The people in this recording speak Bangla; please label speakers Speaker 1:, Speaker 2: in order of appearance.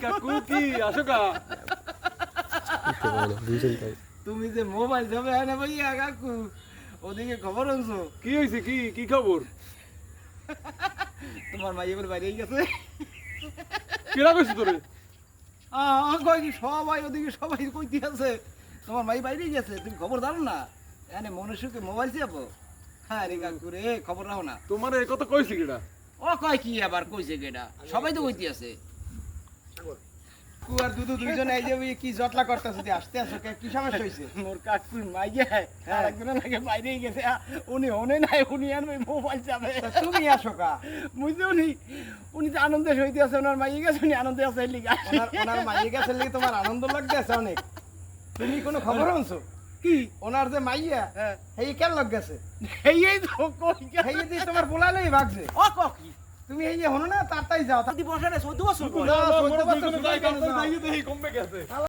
Speaker 1: কাকু কি আসো কা
Speaker 2: তুমি যে মোবাইল যাবে না ভাইয়া কাকু ওদিকে খবর আনছো
Speaker 1: কি হইছে কি কি খবর
Speaker 2: তোমার মাই এবার বাইরে গেছে
Speaker 1: কেডা কইছ তোরে
Speaker 2: কয় কি সবাই ওদিকে সবাই কইতে আছে তোমার মাই বাইরে গেছে তুমি খবর দাও না এনে মনুষ্যকে মোবাইল চাপো হ্যাঁ রে কাকু রে খবর রাখো না
Speaker 1: তোমার এই কথা কইছে কেডা
Speaker 2: ও কয় কি আবার কইছে কেডা সবাই তো কইতে আছে কুয়ার দুধু দুইজন এই যে ওই কি জটলা করতেছে যে আসতে আসো কি সমস্যা হইছে মোর কাকুর মাইয়া আরেকজন লাগে বাইরেই গেছে উনি ওনে নাই উনি আনবে মোবাইল যাবে তুমি আসো কা বুঝছো উনি তো আনন্দে সইতে আছে ওনার মাইয়া গেছে উনি আনন্দে আছে লিগা ওনার মাইয়া গেছে লিগে তোমার আনন্দ লাগতেছে অনেক তুমি কোনো খবর আনছো কি ওনার যে মাইয়া এই কেন লাগ গেছে এই তো কই এই যে তোমার বলালেই ভাগছে ও কি তুমি এই যে হনো না তাড়াতাড়ি যাও তাড়াতাড়ি বসে 14 বছর
Speaker 1: 14 বছর কমবে গেছে